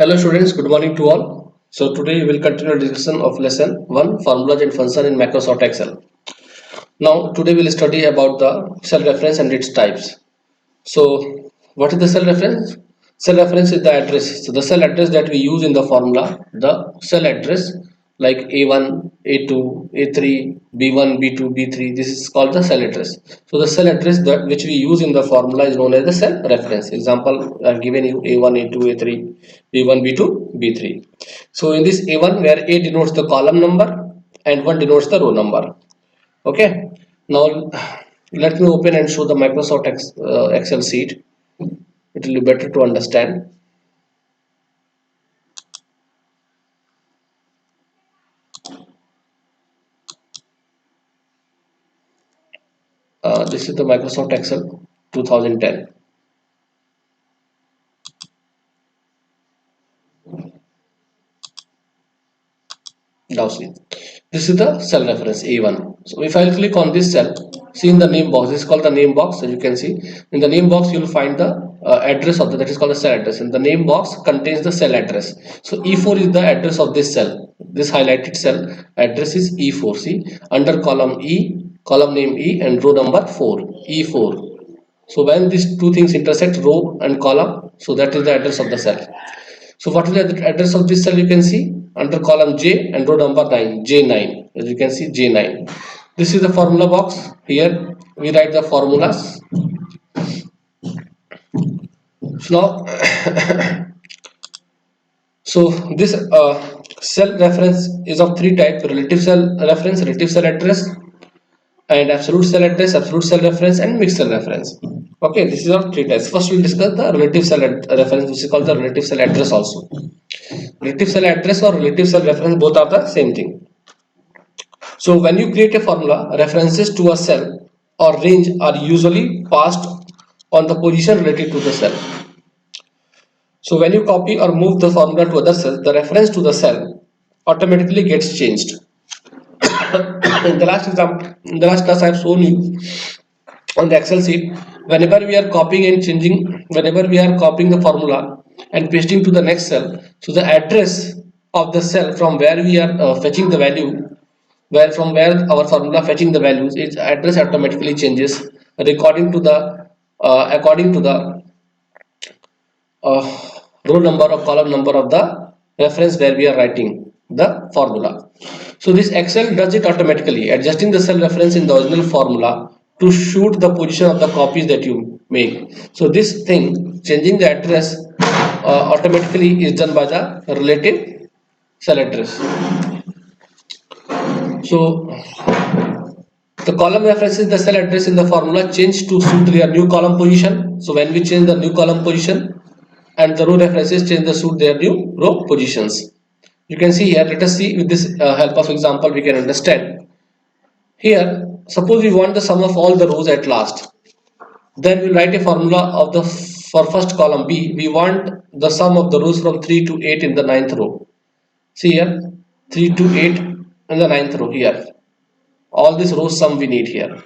Hello students, good morning to all. So today we will continue discussion of lesson 1 formulas and function in Microsoft Excel. Now today we will study about the cell reference and its types. So what is the cell reference? Cell reference is the address. So the cell address that we use in the formula, the cell address like A1, A2, A3, B1, B2, B3, this is called the cell address. So the cell address that which we use in the formula is known as the cell reference. Example, I have given you A1, A2, A3, B1, B2, B3. So in this A1 where A denotes the column number and 1 denotes the row number. Okay. Now let me open and show the Microsoft Excel sheet. It will be better to understand. This is the Microsoft Excel 2010. Now see, this is the cell reference A1. So if I click on this cell, see in the name box, this is called the name box. As you can see, in the name box you will find the address of that is called the cell address, and the name box contains the cell address. So E4 is the address of this cell. This highlighted cell address is E4. See, under column E, column name E, and row number 4, E4. So when these two things intersect, row and column, so that is the address of the cell. So what is the address of this cell? You can see under column J and row number 9, J9. As you can see, J9. This is the formula box. Here we write the formulas. So now, so this cell reference is of three types: relative cell reference, relative cell address, and absolute cell address, absolute cell reference, and mixed cell reference. Okay, this is of three types. First, we'll discuss the relative cell reference, which is called the relative cell address also. Relative cell address or relative cell reference both are the same thing. So when you create a formula, references to a cell or range are usually passed on the position related to the cell. So when you copy or move the formula to other cells, the reference to the cell automatically gets changed. In the last example, in the last class I have shown you on the Excel sheet, whenever we are copying and changing, whenever we are copying the formula and pasting to the next cell, so the address of the cell from where we are fetching the value, where from where our formula fetching the values, its address automatically changes according to the row number or column number of the reference where we are writing the formula. So this Excel does it automatically, adjusting the cell reference in the original formula to suit the position of the copies that you make. So this thing, changing the address automatically is done by the relative cell address. So the column references the cell address in the formula change to suit their new column position. So when we change the new column position, and the row references change the suit their new row positions. You can see here, let us see with this help of example we can understand. Here, suppose we want the sum of all the rows at last. Then we write a formula of the for first column B. We want the sum of the rows from 3 to 8 in the ninth row. See here, 3 to 8 in the ninth row here. All these rows sum we need here.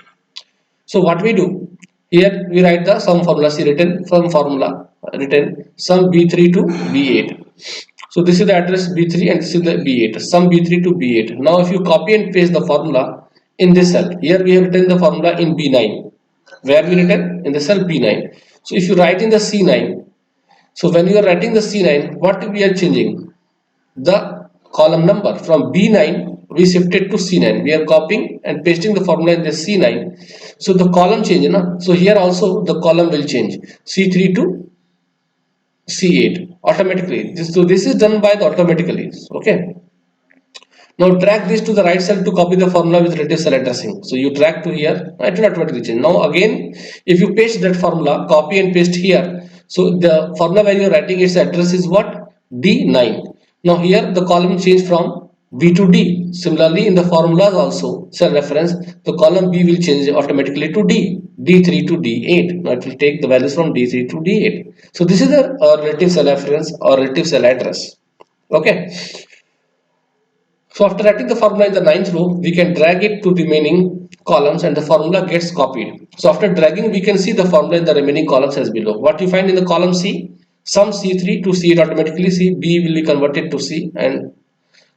So what we do, here we write the sum formula. See, written sum formula, written sum B3 to B8. So this is the address B3 and this is the B8, sum B3 to B8. Now if you copy and paste the formula in this cell, here we have written the formula in B9, where we written in the cell B9. So if you write in the C9, so when you are writing the C9, what we are changing? The column number from B9 we shifted to C9. We are copying and pasting the formula in the C9. So the column change, na? So here also the column will change, C3 to C8 automatically. So this is done by the automatically. Okay. Now drag this to the right cell to copy the formula with relative cell addressing. So you drag to here, it will automatically change. Now again, if you paste that formula, copy and paste here. So the formula where you are writing its address is what? D9. Now here the column change from B to D. Similarly in the formulas also, cell reference, the column B will change automatically to D. D3 to D8. Now it will take the values from D3 to D8. So this is the relative cell reference or relative cell address. Okay. So after writing the formula in the ninth row, we can drag it to remaining columns and the formula gets copied. So after dragging, we can see the formula in the remaining columns as below. What you find in the column C, Sum C3 to C8 automatically, C B will be converted to C, and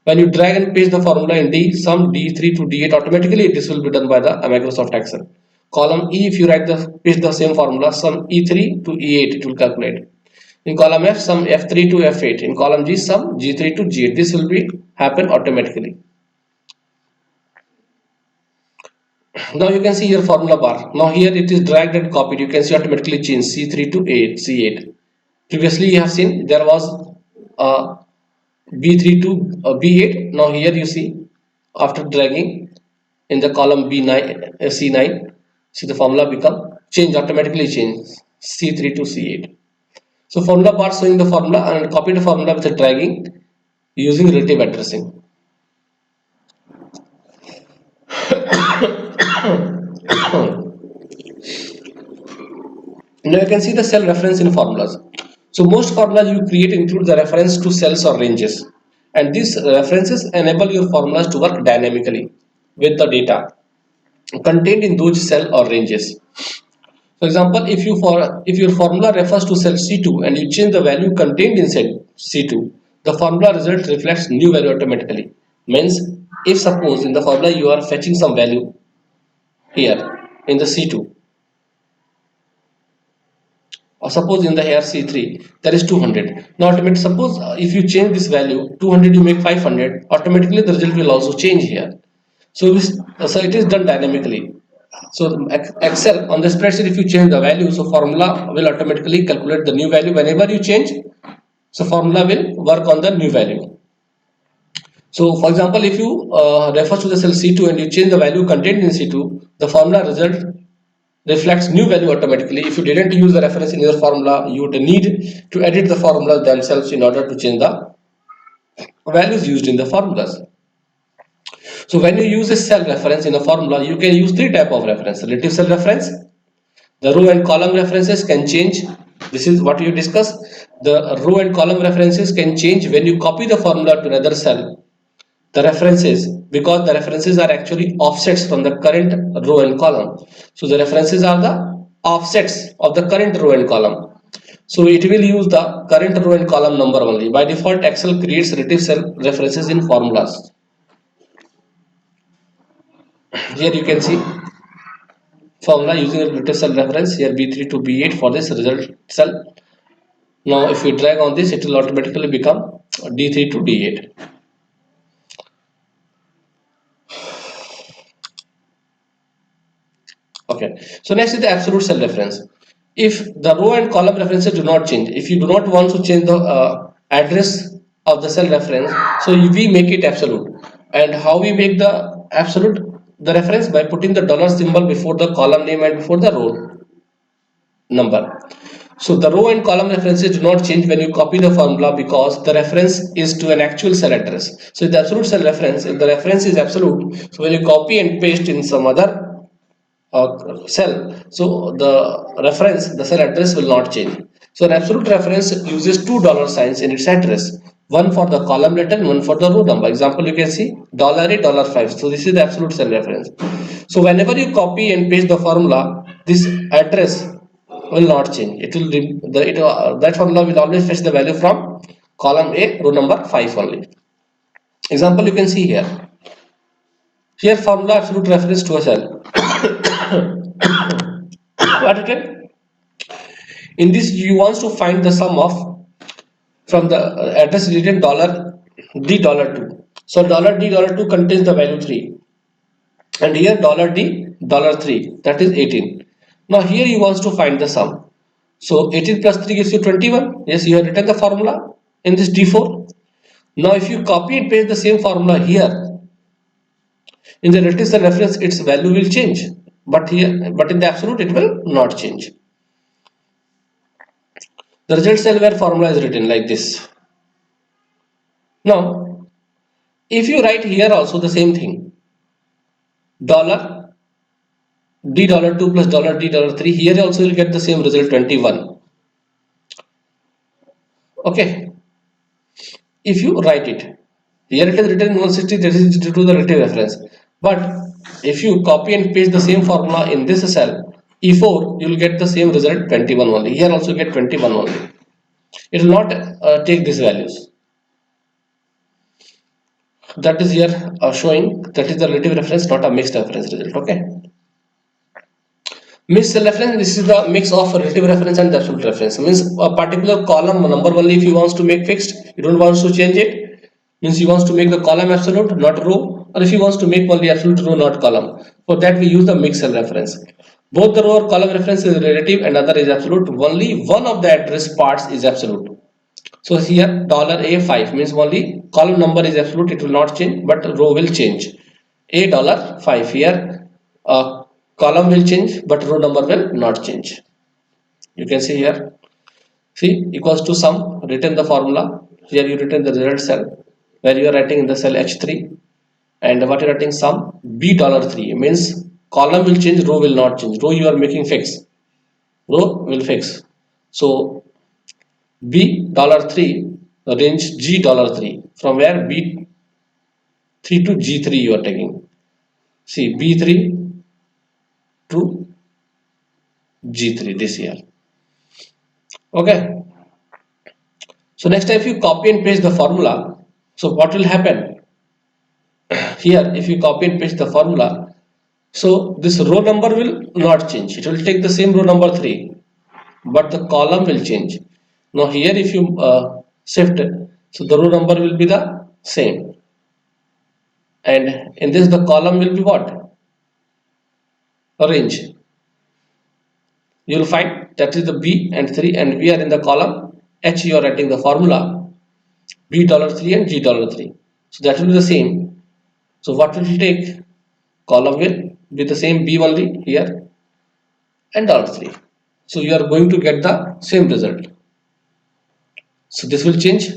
when you drag and paste the formula in D, sum D3 to D8 automatically this will be done by the Microsoft Excel. Column E, if you paste the same formula, sum E3 to E8 it will calculate. In column F, sum F3 to F8. In column G, sum G3 to G8. This will be happen automatically. Now you can see here formula bar. Now here it is dragged and copied. You can see automatically change C3 to C8. Previously you have seen there was B3 to B8. Now here you see after dragging in the column B9 C9, see the formula become change, automatically change C3 to C8. So formula bar showing the formula, and copy the formula with the dragging using relative addressing. Now you can see the cell reference in formulas. So most formulas you create include the reference to cells or ranges, and these references enable your formulas to work dynamically with the data contained in those cell or ranges. For example, if your formula refers to cell C2 and you change the value contained in cell C2, the formula result reflects new value automatically. Means, if suppose in the formula you are fetching some value here in the C2, or suppose in the here C3 there is 200. Now automatically suppose if you change this value 200 you make 500, automatically the result will also change here. So it is done dynamically. So Excel on the spreadsheet, if you change the value, so formula will automatically calculate the new value whenever you change. So formula will work on the new value. So for example, if you refer to the cell C2 and you change the value contained in C2, the formula result reflects new value automatically. If you didn't use the reference in your formula, you would need to edit the formulas themselves in order to change the values used in the formulas. So when you use a cell reference in a formula, you can use three types of reference: relative cell reference, the row and column references can change. This is what you discussed. The row and column references can change when you copy the formula to another cell. The references, because the references are actually offsets from the current row and column. So the references are the offsets of the current row and column. So it will use the current row and column number only. By default, Excel creates relative cell references in formulas. Here you can see formula using a relative cell reference, here B3 to B8 for this result cell. Now if we drag on this, it will automatically become D3 to D8. Okay, so next is the absolute cell reference. If the row and column references do not change, if you do not want to change the address of the cell reference, so we make it absolute. And how we make the absolute? The reference by putting the dollar symbol before the column name and before the row number. So the row and column references do not change when you copy the formula because the reference is to an actual cell address. So the absolute cell reference, if the reference is absolute, so when you copy and paste in some other cell, so the reference, the cell address will not change. So an absolute reference uses two dollar signs in its address, one for the column letter and one for the row number. Example, you can see $8, $5. So this is the absolute cell reference. So whenever you copy and paste the formula, this address will not change. It will that formula will always fetch the value from column A, row number 5 only. Example, you can see here. Here formula absolute reference to a cell. What it is? In this, you want to find the sum of from the address written $D$2. So $D$2 contains the value 3, and here $D$3, that is 18. Now here you want to find the sum. So 18 plus 3 gives you 21. Yes, you have written the formula in this D4. Now if you copy and paste the same formula here in the relative cell reference, its value will change, but in the absolute it will not change. The result cell where formula is written like this. Now if you write here also the same thing, $D$2 plus $D$3, here also you will get the same result 21. Okay, if you write it here, it is written 160, that is due to the relative reference. But if you copy and paste the same formula in this cell E4, you will get the same result 21 only. Here also get 21 only. It will not take these values. That is here showing that is the relative reference, not a mixed reference result. Okay. Mixed reference, this is the mix of relative reference and the absolute reference. Means a particular column number only if you want to make fixed, you don't want to change it. Means you want to make the column absolute, not row, or if you want to make only absolute row, not column. For that we use the mixed cell reference. Both the row or column reference is relative and other is absolute. Only one of the address parts is absolute. So here $A5 means only column number is absolute, it will not change, but row will change. $5 here, column will change, but row number will not change. You can see here, see equals to sum, written the formula. Here you written the result cell, where you are writing in the cell H3, and what you are writing sum $3 means column will change, row will not change. Row you are making fix, row will fix. So $3 range $3 from where B3 to G3 you are taking. See B3 to G3 this here. Okay. So next time if you copy and paste the formula, so what will happen? Here if you copy and paste the formula, so this row number will not change. It will take the same row number 3, but the column will change. Now here if you shift, so the row number will be the same, and in this the column will be what? A range. You will find that is the B and 3, and we are in the column H. You are writing the formula $3 and G3, so that will be the same. So what will take? Column will be the same B only here and $3. So you are going to get the same result. So this will change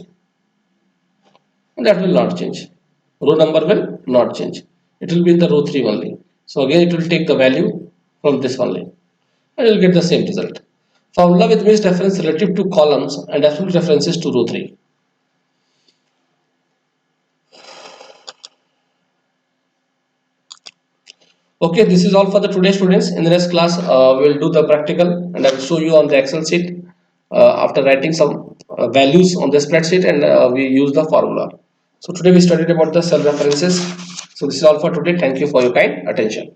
and that will not change. Row number will not change. It will be in the row 3 only. So again it will take the value from this only and you will get the same result. Formula with mixed reference relative to columns and absolute references to row 3. Okay, this is all for the today students. In the next class, we will do the practical and I will show you on the Excel sheet after writing some values on the spreadsheet, and we use the formula. So today we studied about the cell references. So this is all for today. Thank you for your kind attention.